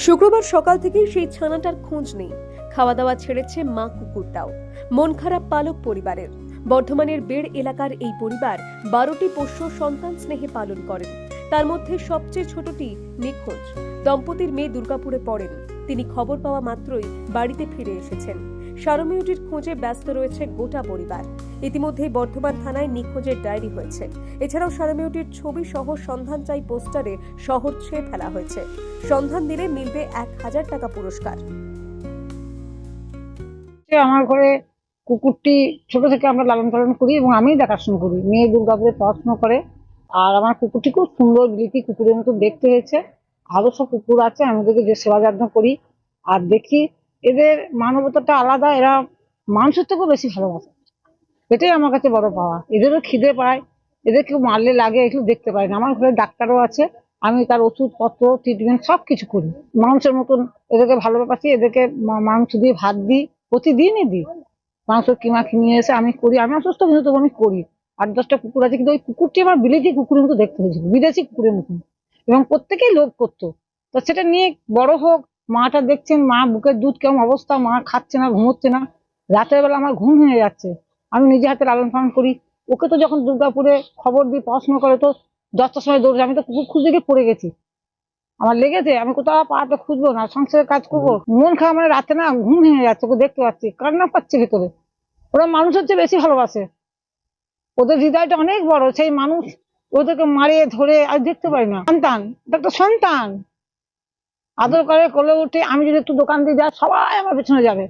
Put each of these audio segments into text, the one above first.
শুক্রবার সকাল থেকেই সেই ছানাটার খোঁজ নেই। খাওয়া দাওয়া ছেড়েছে মা কুকুরটাও। মন খারাপ পালক পরিবারের। বর্ধমানের বেড় এলাকার এই পরিবার 12টি পোষ্য সন্তান স্নেহে পালন করেন। তার মধ্যে সবচেয়ে ছোটটি নিখোঁজ। দম্পতির মেয়ে দুর্গাপুরে পড়েন। তিনি খবর পাওয়া মাত্রই বাড়িতে ফিরে এসেছেন। সারমেয়টির খোঁজে ব্যস্ত রয়েছে গোটা পরিবার। ইতিমধ্যেই বর্ধমান থানায় নিখোঁজের ডায়েরি হয়েছে। এছাড়াও সারমেয়টির ছবি সহ সন্ধান চাই পোস্টারে শহর ছেয়ে ফেলা হয়েছে। সন্ধান দিলে মিলবে 1000 টাকা পুরস্কার। আমার ঘরে কুকুরটি ছোট থেকে আমরা লালন পালন করি এবং আমি দেখাশোনা করি। মেয়ে দুর্গাপুরে পড়াশোনা করে। আর আমার কুকুরটি খুব সুন্দর বিলিতি কুকুরের মতো দেখতে হয়েছে। আরো সব কুকুর আছে, আমি ওদেরকে যে সেবা যত্ন করি আর দেখি এদের মানবতাটা আলাদা। এরা মানুষের থেকেও বেশি ভালোবাসে, এটাই আমার কাছে বড় পাওয়া। এদেরও খিদে পায়, এদের কেউ মারলে লাগে এগুলো দেখতে পাই না। আমার ঘরে ডাক্তারও আছে, আমি তার ওষুধপত্র ট্রিটমেন্ট সবকিছু করি। মানুষের মতন এদেরকে ভালোবাসি। এদেরকে মাংস দিয়ে ভাত দিই, প্রতিদিনই দিই। মাংস কিমা কিনে এসে আমি করি। আমি অসুস্থ কিন্তু তবু আমি করি। 8-10টা কুকুর আছে, কিন্তু ওই কুকুরটি আমার বিলেতি কুকুরের মতো দেখতে হয়েছিল, বিদেশি কুকুরের মতন, এবং প্রত্যেকেই লোভ করতো। তো সেটা নিয়ে বড় হোক। মাটা দেখছেন, মা বুকের দুধ কেমন অবস্থা, মা খাচ্ছে না, ঘুমোচ্ছে না। রাতের বেলা আমার ঘুম ভেঙে যাচ্ছে। আমি নিজে হাতে লালন পালন করি। ওকে তো যখন দুর্গাপুরে খবর দিই, পড়াশোনা করে, তো 10টার সময় দৌড়ে, আমি তো কুকুর খুঁজতে গিয়ে পড়ে গেছি। আমার লেগেছে, আমি কোথাও পাড়াতে খুঁজবো না, সংসারের কাজ করবো। মন খারাপ, মানে রাতে না ঘুম ভেঙে যাচ্ছে, ওকে দেখতে পাচ্ছি, কান্না পাচ্ছে ভেতরে। ওরা মানুষের চেয়ে বেশি ভালোবাসে, ওদের হৃদয়টা অনেক বড়। সেই মানুষ ওদেরকে মারিয়ে ধরে আর দেখতে পারি না। সন্তান, এটা একটা সন্তান, আদর করে কোলে উঠে। আমি যদি একটু দোকান দিয়ে যাই, সবাই আমার পেছনে যাবে।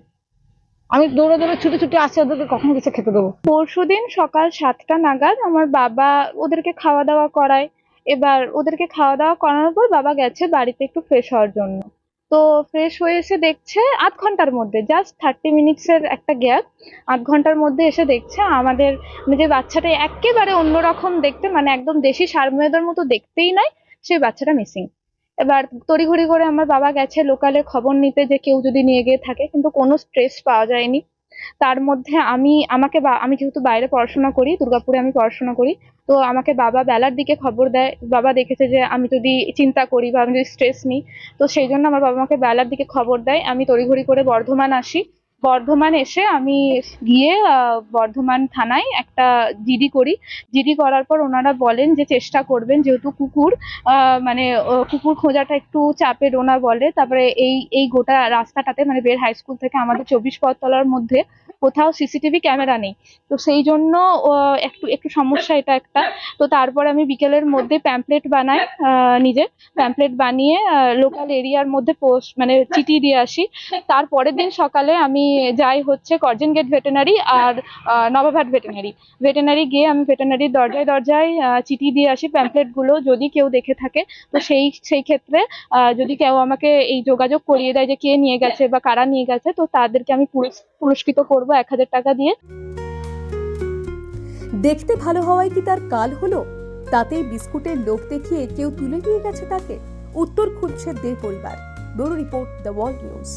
আমি দৌড়ে দৌড়ে ছুটে ছুটে আসি, ওদেরকে কখন কিছু খেতে দেবো। পরশুদিন সকাল 7টা নাগাদ আমার বাবা ওদেরকে খাওয়া দাওয়া করায়। এবার ওদেরকে খাওয়া দাওয়া করানোর পর বাবা গেছে বাড়িতে একটু ফ্রেশ হওয়ার জন্য। তো ফ্রেশ হয়ে এসে দেখছে আধ ঘন্টার মধ্যে, জাস্ট 30 মিনিটসের একটা গ্যাপ, আধ ঘন্টার মধ্যে এসে দেখছে আমাদের যে বাচ্চাটা একেবারে অন্যরকম দেখতে, মানে একদম দেশি সারমেয়দের মতো দেখতেই নয়, সেই বাচ্চাটা মিসিং। এবার তড়িঘড়ি করে আমার বাবা গেছে লোকালে খবর নিতে যে কেউ যদি নিয়ে গিয়ে থাকে, কিন্তু কোনো ট্রেস পাওয়া যায়নি। তার মধ্যে আমি যেহেতু বাইরে পড়াশোনা করি, দুর্গাপুরে আমি পড়াশোনা করি, তো আমাকে বাবা বেলার দিকে খবর দেয়। বাবা দেখেছে যে আমি যদি চিন্তা করি বা আমি যদি স্ট্রেস নিই, তো সেই জন্য আমার বাবা আমাকে বেলার দিকে খবর দেয়। আমি তড়িঘড়ি করে বর্ধমান আসি। বর্ধমান এসে আমি গিয়ে বর্ধমান থানায় একটা জিডি করি। জিডি করার পর ওনারা বলেন যে চেষ্টা করবেন, যেহেতু কুকুর মানে কুকুর খোঁজাটা একটু চাপের ওনার বলে। তারপরে এই গোটা রাস্তাটাতে, মানে বেড় হাই স্কুল থেকে আমাদের 24 পথতলার মধ্যে কোথাও সিসিটিভি ক্যামেরা নেই। তো সেই জন্য একটু একটু সমস্যা এটা একটা। তো তারপরে আমি বিকেলের মধ্যে প্যাম্পলেট বানাই, নিজে প্যাম্পলেট বানিয়ে লোকাল এরিয়ার মধ্যে পোস্ট মানে চিঠি দিয়ে আসি। তার পরের দিন সকালে আমি যাই হচ্ছে করজন গেট ভেটেরিনারি আর নবাবহাট ভেটেরিনারি গিয়ে আমি ভেটেরিনারির দরজায় দরজায় চিঠি দিয়ে আসি প্যাম্পলেট গুলো, যদি কেউ দেখে থাকে। তো সেই ক্ষেত্রে যদি কেউ আমাকে এই যোগাযোগ করিয়ে দেয় যে কে নিয়ে গেছে বা কারা নিয়ে গেছে, তো তাদেরকে আমি পুরস্কৃত করবো 1000 টাকা দিয়ে। দেখতে ভালো হওয়ায় কি তার কাল হলো? তাতেই বিস্কুটের লোভ দেখিয়ে কেউ তুলে নিয়ে গেছে তাকে? উত্তর খুঁজছে দে পরিবার। Bureau report, the world news.